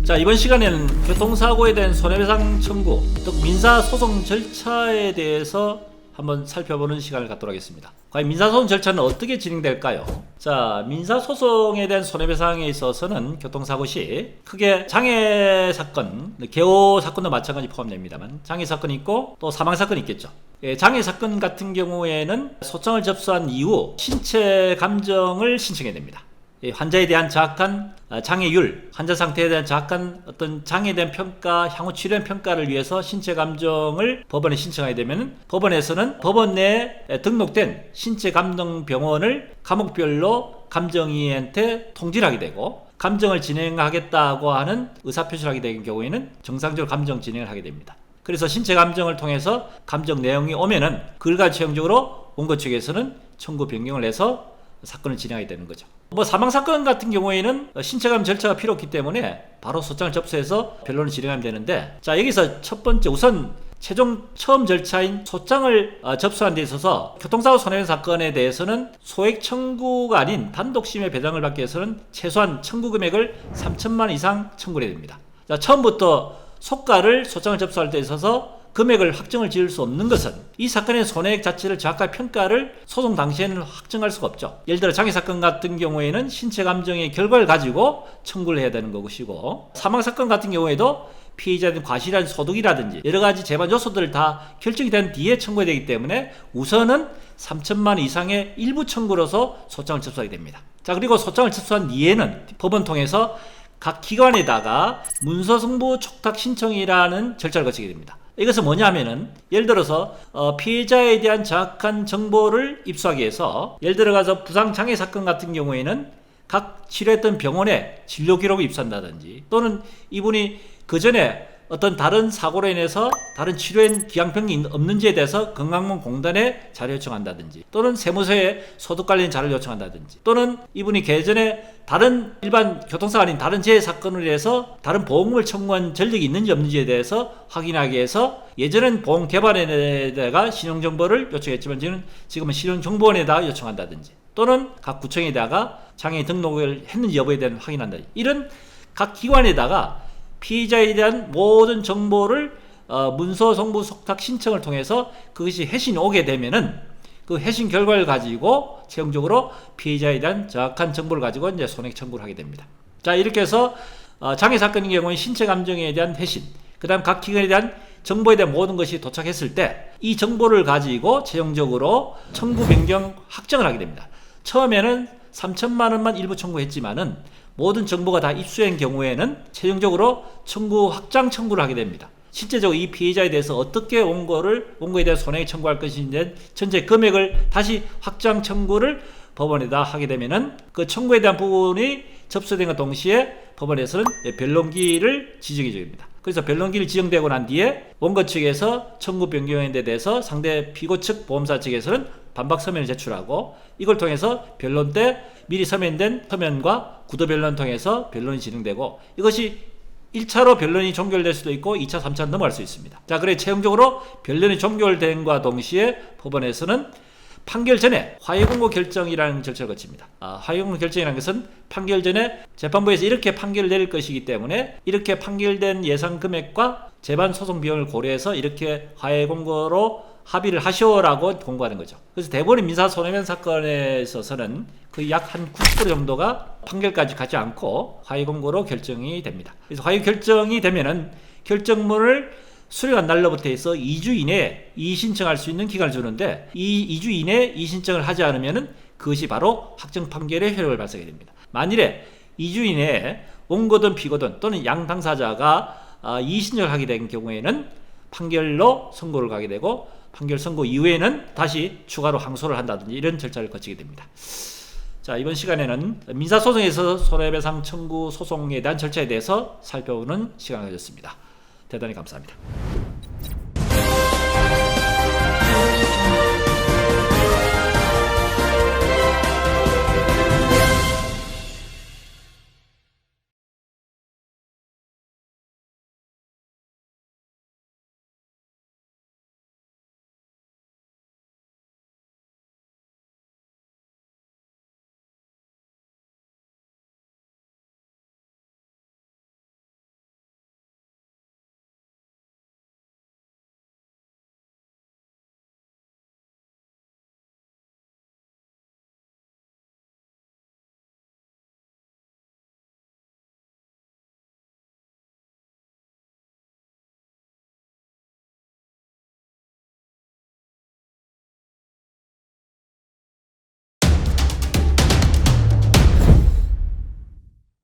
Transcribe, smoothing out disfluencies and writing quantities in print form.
자, 이번 시간에는 교통사고에 대한 손해배상 청구, 즉 민사소송 절차에 대해서 한번 살펴보는 시간을 갖도록 하겠습니다. 과연 민사소송 절차는 어떻게 진행될까요? 자, 민사소송에 대한 손해배상에 있어서는 교통사고 시 크게 장애사건, 개호사건도 마찬가지 포함됩니다만 장애사건이 있고 또 사망사건이 있겠죠. 장애사건 같은 경우에는 소청을 접수한 이후 신체 감정을 신청해야 됩니다. 환자에 대한 정확한 장애율, 환자 상태에 대한 정확한 어떤 장애에 대한 평가, 향후 치료의 평가를 위해서 신체 감정을 법원에 신청하게 되면 법원에서는 법원 내에 등록된 신체 감정 병원을 과목별로 감정의한테 통지를 하게 되고, 감정을 진행하겠다고 하는 의사표시를 하게 되는 경우에는 정상적으로 감정 진행을 하게 됩니다. 그래서 신체 감정을 통해서 감정 내용이 오면은 그걸 가지고 최종적으로 원고 측에서는 청구 변경을 해서 사건을 진행하게 되는 거죠. 사망사건 같은 경우에는 신체감 절차가 필요 없기 때문에 바로 소장을 접수해서 변론을 진행하면 되는데, 자, 여기서 첫 번째 우선 처음 절차인 소장을 접수한 데 있어서 교통사고 손해배상 사건에 대해서는 소액 청구가 아닌 단독심의 배상을 받기 위해서는 최소한 청구 금액을 3천만 원 이상 청구해야 됩니다. 자, 처음부터 소가를 소장을 접수할 때 있어서 금액을 확정을 지을 수 없는 것은 이 사건의 손해액 자체를 정확하게 평가를 소송 당시에는 확정할 수가 없죠. 예를 들어 장애사건 같은 경우에는 신체 감정의 결과를 가지고 청구를 해야 되는 것이고, 사망사건 같은 경우에도 피해자의 과실한 소득이라든지 여러 가지 재반 요소들을 다 결정이 된 뒤에 청구해야 되기 때문에 우선은 3천만 원 이상의 일부 청구로서 소장을 접수하게 됩니다. 자, 그리고 소장을 접수한 뒤에는 법원 통해서 각 기관에다가 문서승부 촉탁 신청이라는 절차를 거치게 됩니다. 이것은 뭐냐면은 예를 들어서 피해자에 대한 정확한 정보를 입수하기 위해서, 예를 들어가서 부상장애 사건 같은 경우에는 각 치료했던 병원에 진료 기록을 입수한다든지, 또는 이분이 그 전에 어떤 다른 사고로 인해서 다른 치료엔 기한병이 없는지에 대해서 건강보험공단에 자료 요청한다든지, 또는 세무서에 소득 관련 자료를 요청한다든지, 또는 이분이 예전에 다른 일반 교통사고 아닌 다른 재해 사건을 위해서 다른 보험금을 청구한 전력이 있는지 없는지에 대해서 확인하기 위해서 예전엔 보험 개발원에다가 신용정보를 요청했지만 지금은 신용정보원에다가 요청한다든지, 또는 각 구청에다가 장애 등록을 했는지 여부에 대한 확인한다. 이런 각 기관에다가 피해자에 대한 모든 정보를 문서 송부 속탁 신청을 통해서 그것이 회신이 오게 되면은 그 회신 결과를 가지고 최종적으로 피해자에 대한 정확한 정보를 가지고 이제 손해액 청구를 하게 됩니다. 자, 이렇게 해서 장애 사건의 경우는 신체 감정에 대한 회신, 그다음 각 기관에 대한 정보에 대한 모든 것이 도착했을 때 이 정보를 가지고 최종적으로 청구 변경 확정을 하게 됩니다. 처음에는 3천만 원만 일부 청구했지만은 모든 정보가 다 입수된 경우에는 최종적으로 청구 확장 청구를 하게 됩니다. 실제적으로 이 피해자에 대해서 어떻게 원고에 대한 손해액 청구할 것인지 전체 금액을 다시 확장 청구를 법원에다 하게 되면은 그 청구에 대한 부분이 접수된 것 동시에 법원에서는 변론기를 지정해 줍니다. 그래서 변론기를 지정되고 난 뒤에 원고 측에서 청구 변경에 대해서 상대 피고 측 보험사 측에서는 반박 서면을 제출하고, 이걸 통해서 변론 때 미리 서면된 서면과 구도 변론을 통해서 변론이 진행되고, 이것이 1차로 변론이 종결될 수도 있고 2차, 3차 넘어갈 수 있습니다. 자, 그래 최종적으로 변론이 종결된과 동시에 법원에서는 판결 전에 화해공고 결정이라는 절차를 거칩니다. 화해공고 결정이라는 것은 판결 전에 재판부에서 이렇게 판결을 내릴 것이기 때문에 이렇게 판결된 예상 금액과 재반 소송 비용을 고려해서 이렇게 화해공고로 합의를 하시오라고 공고하는 거죠. 그래서 대부분의 민사 손해배상 사건에 있어서는 거의 약 한 90% 정도가 판결까지 가지 않고 화해공고로 결정이 됩니다. 그래서 화해 결정이 되면은 결정문을 수령한 날로부터 해서 2주 이내에 이의신청할 수 있는 기간을 주는데, 이 2주 이내에 이의신청을 하지 않으면은 그것이 바로 확정 판결의 효력을 발생하게 됩니다. 만일에 2주 이내에 원고든 피고든 또는 양 당사자가 이의신청을 하게 된 경우에는 판결로 선고를 가게 되고, 판결 선고 이후에는 다시 추가로 항소를 한다든지 이런 절차를 거치게 됩니다. 자, 이번 시간에는 민사소송에서 손해배상 청구 소송에 대한 절차에 대해서 살펴보는 시간을 가졌습니다. 대단히 감사합니다.